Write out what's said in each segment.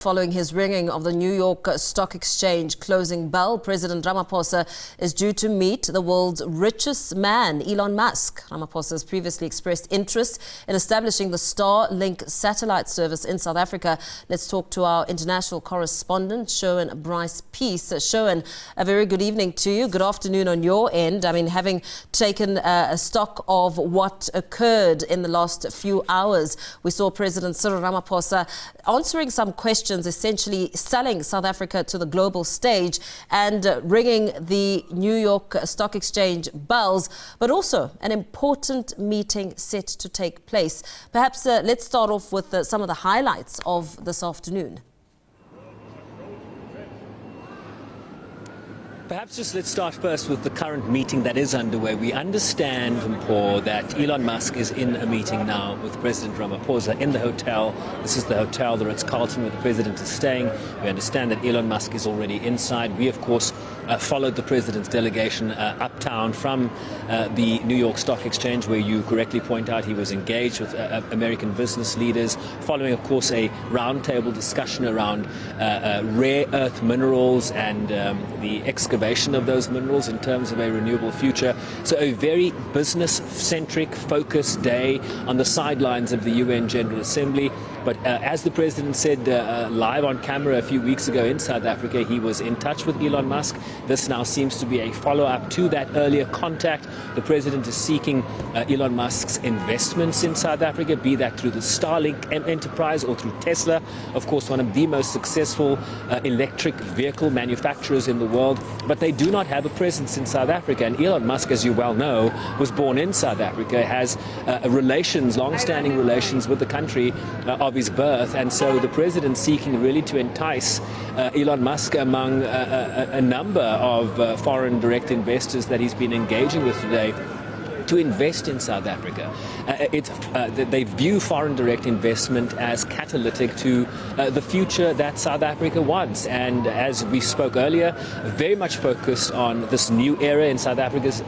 Following his ringing of the New York Stock Exchange closing bell, President Ramaphosa is due to meet the world's richest man, Elon Musk. Ramaphosa has previously expressed interest in establishing the Starlink satellite service in South Africa. Let's talk to our international correspondent, Sherwin Bryce-Pease. Sherwin, a very good evening to you. Good afternoon on your end. I mean, having taken a stock of what occurred in the last few hours, we saw President Cyril Ramaphosa answering some questions, essentially selling South Africa to the global stage and ringing the New York Stock Exchange bells, but also an important meeting set to take place. Perhaps let's start off with some of the highlights of this afternoon. Perhaps just let's start first with the current meeting that is underway. We understand, Paul, that Elon Musk is in a meeting now with President Ramaphosa in the hotel. This is the hotel, the Ritz-Carlton, where the president is staying. We understand that Elon Musk is already inside. We, of course, followed the president's delegation uptown from the New York Stock Exchange, where you correctly point out he was engaged with American business leaders, following, of course, a roundtable discussion around rare earth minerals and the excavation of those minerals in terms of a renewable future. So a very business-centric, focused day on the sidelines of the UN General Assembly. But as the president said live on camera a few weeks ago in South Africa, he was in touch with Elon Musk. This now seems to be a follow-up to that earlier contact. The president is seeking Elon Musk's investments in South Africa, be that through the Starlink enterprise or through Tesla, of course, one of the most successful electric vehicle manufacturers in the world. But they do not have a presence in South Africa. And Elon Musk, as you well know, was born in South Africa, has relations, long-standing relations with the country of his birth. And so the president seeking really to entice Elon Musk among a number of foreign direct investors that he's been engaging with today to invest in South Africa. They view foreign direct investment as catalytic to the future that South Africa wants. And as we spoke earlier, very much focused on this new era in South Africa's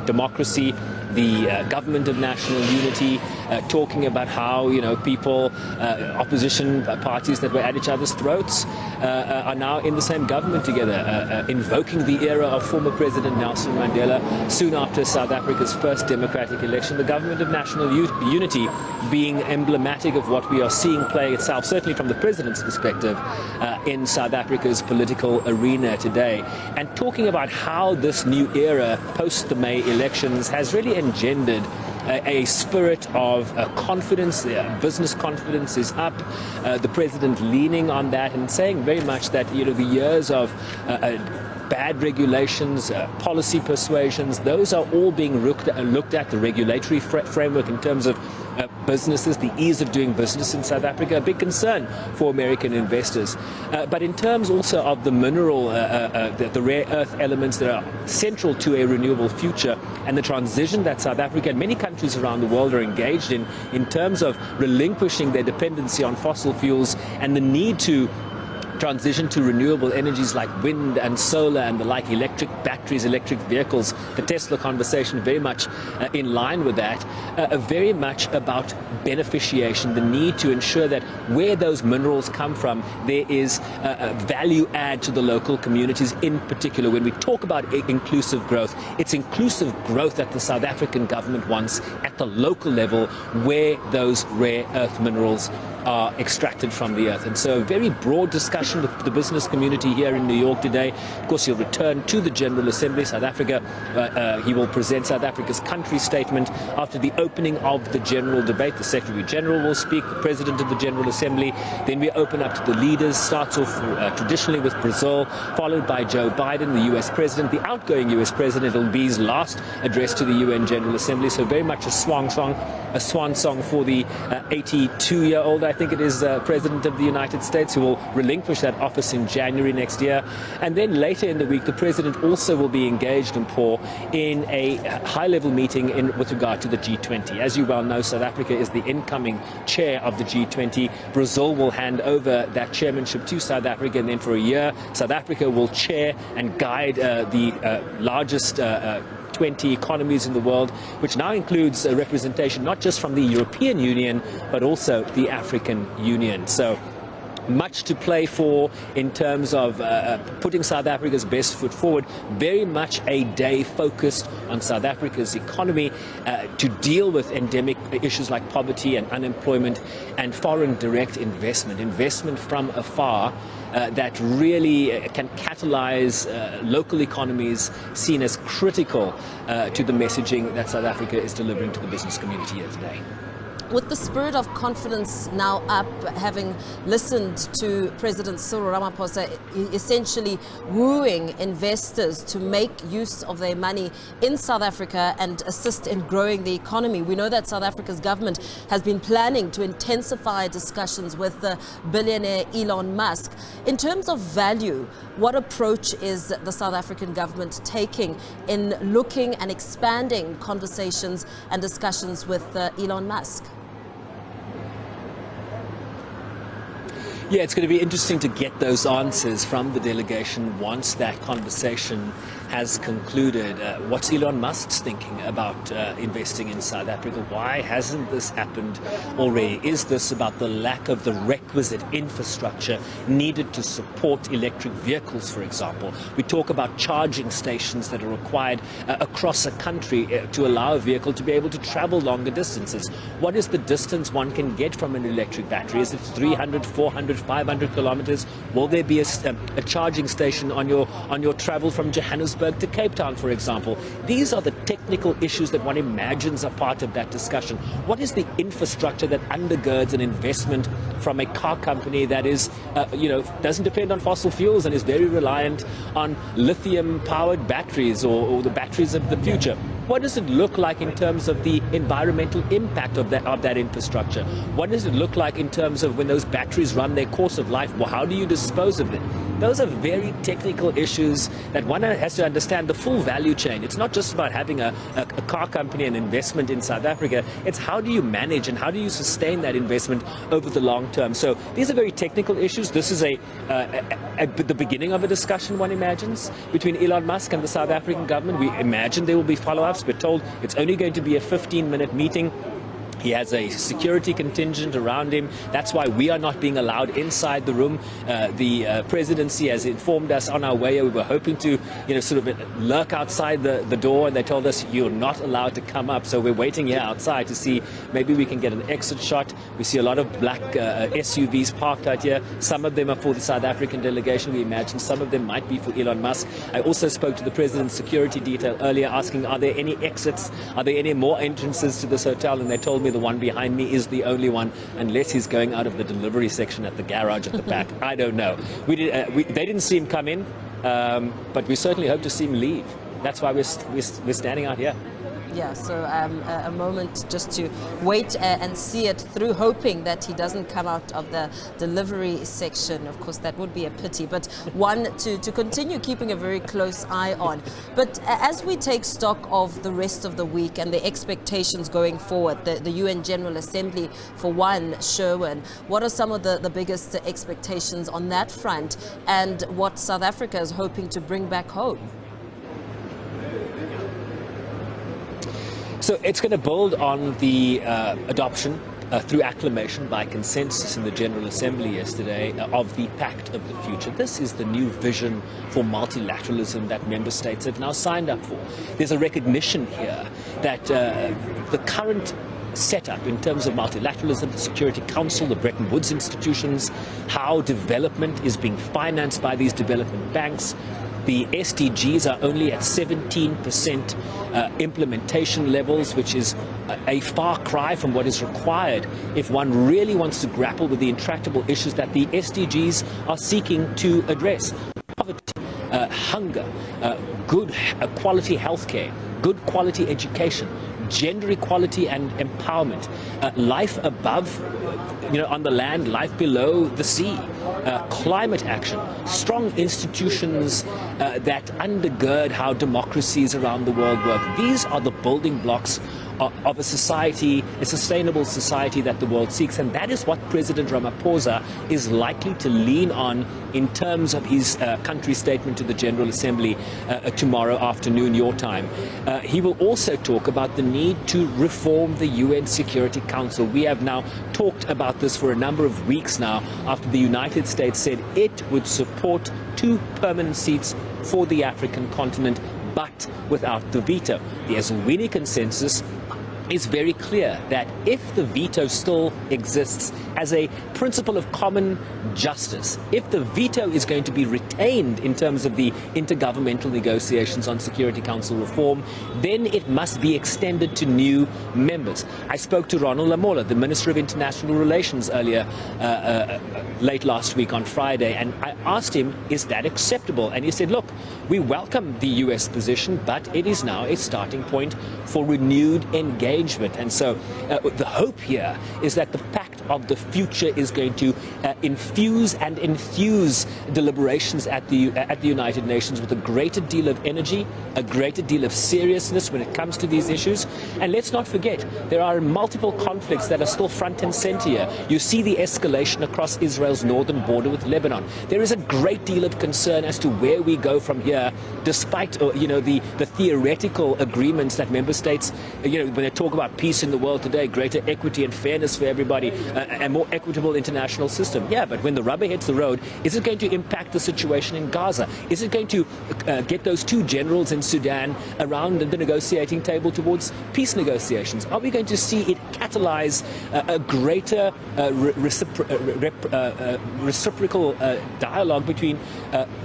democracy, the government of national unity, talking about how, people, opposition parties that were at each other's throats are now in the same government together, invoking the era of former President Nelson Mandela soon after South Africa's first democratic election, the government of national unity being emblematic of what we are seeing play itself, certainly from the president's perspective, in South Africa's political arena today. And talking about how this new era post the May elections has really engendered a spirit of confidence. Business confidence is up. The president leaning on that and saying very much that the years of bad regulations, policy persuasions, those are all being looked at, the regulatory framework in terms of businesses, the ease of doing business in South Africa, a big concern for American investors. But in terms also of the mineral, the rare earth elements that are central to a renewable future and the transition that South Africa and many countries around the world are engaged in terms of relinquishing their dependency on fossil fuels and the need to transition to renewable energies like wind and solar and the like, electric batteries, electric vehicles, the Tesla conversation very much in line with that, very much about beneficiation, the need to ensure that where those minerals come from, there is a value add to the local communities. In particular, when we talk about inclusive growth, it's inclusive growth that the South African government wants at the local level where those rare earth minerals are extracted from the earth. And so a very broad discussion with the business community here in New York today. Of course, he'll return to the General Assembly, South Africa. He will present South Africa's country statement after the opening of the general debate. The Secretary General will speak, the President of the General Assembly. Then we open up to the leaders. Starts off traditionally with Brazil, followed by Joe Biden, the US President, the outgoing US President. It'll be his last address to the UN General Assembly. So very much a swan song for the 82-year-old, I think it is, President of the United States, who will relinquish that office in January next year. And then later in the week, the President also will be engaged in a high-level meeting with regard to the G20. As you well know, South Africa is the incoming chair of the G20. Brazil will hand over that chairmanship to South Africa, and then for a year, South Africa will chair and guide the largest 20 economies in the world, which now includes a representation not just from the European Union, but also the African Union. So much to play for in terms of putting South Africa's best foot forward. Very much a day focused on South Africa's economy to deal with endemic issues like poverty and unemployment and foreign direct investment from afar that really can catalyze local economies seen as critical to the messaging that South Africa is delivering to the business community here today. With the spirit of confidence now up, having listened to President Cyril Ramaphosa essentially wooing investors to make use of their money in South Africa and assist in growing the economy, we know that South Africa's government has been planning to intensify discussions with the billionaire Elon Musk. In terms of value, what approach is the South African government taking in looking and expanding conversations and discussions with Elon Musk? Yeah, it's going to be interesting to get those answers from the delegation once that conversation has concluded. What's Elon Musk's thinking about investing in South Africa? Why hasn't this happened already? Is this about the lack of the requisite infrastructure needed to support electric vehicles, for example? We talk about charging stations that are required across a country to allow a vehicle to be able to travel longer distances. What is the distance one can get from an electric battery? Is it 300, 400, 500 kilometers? Will there be a charging station on your travel from Johannesburg to Cape Town, for example? These are the technical issues that one imagines are part of that discussion. What is the infrastructure that undergirds an investment from a car company that is, doesn't depend on fossil fuels and is very reliant on lithium-powered batteries or the batteries of the future? What does it look like in terms of the environmental impact of that infrastructure? What does it look like in terms of when those batteries run their course of life? Well, how do you dispose of them? Those are very technical issues that one has to understand the full value chain. It's not just about having a car company and investment in South Africa. It's how do you manage and how do you sustain that investment over the long term? So these are very technical issues. This is the beginning of a discussion, one imagines, between Elon Musk and the South African government. We imagine there will be follow-ups. We're told it's only going to be a 15-minute meeting. He has a security contingent around him. That's why we are not being allowed inside the room. The presidency has informed us on our way. We were hoping to, sort of lurk outside the door, and they told us you're not allowed to come up. So we're waiting here outside to see maybe we can get an exit shot. We see a lot of black SUVs parked out here. Some of them are for the South African delegation, we imagine. Some of them might be for Elon Musk. I also spoke to the president's security detail earlier, asking, are there any exits? Are there any more entrances to this hotel? And they told me the one behind me is the only one, unless he's going out of the delivery section at the garage at the back. I don't know. They didn't see him come in, but we certainly hope to see him leave. That's why we're standing out here. Yeah, so a moment just to wait and see it through, hoping that he doesn't come out of the delivery section. Of course, that would be a pity, but one to continue keeping a very close eye on. But as we take stock of the rest of the week and the expectations going forward, the UN General Assembly, for one, Sherwin, what are some of the biggest expectations on that front, and what South Africa is hoping to bring back home? So it's going to build on the adoption through acclamation by consensus in the General Assembly yesterday of the Pact of the Future. This is the new vision for multilateralism that member states have now signed up for. There's a recognition here that the current setup in terms of multilateralism, the Security Council, the Bretton Woods institutions, how development is being financed by these development banks. The SDGs are only at 17% implementation levels, which is a far cry from what is required if one really wants to grapple with the intractable issues that the SDGs are seeking to address. Poverty, hunger, good quality healthcare, good quality education, gender equality and empowerment, life above, on the land, life below the sea, climate action, strong institutions that undergird how democracies around the world work. These are the building blocks of a society, a sustainable society that the world seeks. And that is what President Ramaphosa is likely to lean on in terms of his country statement to the General Assembly tomorrow afternoon, your time. He will also talk about the need to reform the UN Security Council. We have now talked about this for a number of weeks now, after the United States said it would support 2 permanent seats for the African continent, but without the veto. The Eswini consensus is very clear that if the veto still exists as a principle of common justice, if the veto is going to be retained in terms of the intergovernmental negotiations on Security Council reform, then it must be extended to new members. I spoke to Ronald Lamola, the Minister of International Relations, earlier late last week on Friday, and I asked him, is that acceptable? And he said, look, we welcome the US position, but it is now a starting point for renewed engagement. And so the hope here is that the pact of the future is going to infuse and enthuse deliberations at the United Nations with a greater deal of energy, a greater deal of seriousness when it comes to these issues. And let's not forget, there are multiple conflicts that are still front and center here. You see the escalation across Israel's northern border with Lebanon. There is a great deal of concern as to where we go from here, despite the theoretical agreements that member states, when they talk about peace in the world today, greater equity and fairness for everybody, a more equitable international system. Yeah, but when the rubber hits the road, is it going to impact the situation in Gaza? Is it going to get those 2 generals in Sudan around the negotiating table towards peace negotiations? Are we going to see it catalyze a greater reciprocal dialogue between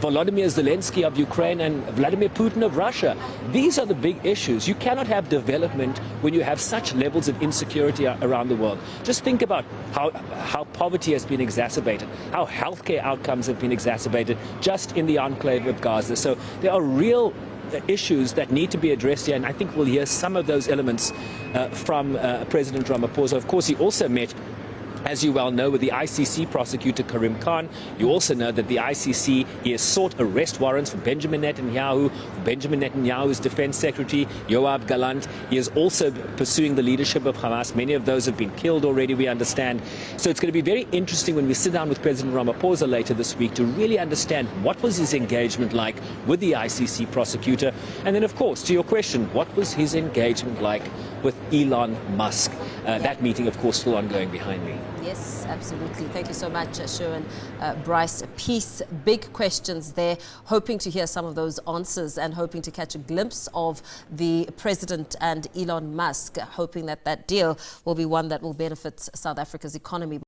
Volodymyr Zelensky of Ukraine and Vladimir Putin of Russia? These are the big issues. You cannot have development when you have such levels of insecurity around the world. Just think about how poverty has been exacerbated, how healthcare outcomes have been exacerbated just in the enclave of Gaza. So there are real issues that need to be addressed here, and I think we'll hear some of those elements from President Ramaphosa. Of course, he also met, as you well know, with the ICC prosecutor Karim Khan. You also know that the ICC, he has sought arrest warrants for Benjamin Netanyahu's defense secretary, Yoav Gallant. He is also pursuing the leadership of Hamas. Many of those have been killed already, we understand. So it's going to be very interesting when we sit down with President Ramaphosa later this week to really understand what was his engagement like with the ICC prosecutor. And then, of course, to your question, what was his engagement like with Elon Musk? That meeting, of course, still ongoing behind me. Yes, absolutely. Thank you so much, Sherwin Bryce-Pease. Big questions there. Hoping to hear some of those answers and hoping to catch a glimpse of the president and Elon Musk, hoping that that deal will be one that will benefit South Africa's economy.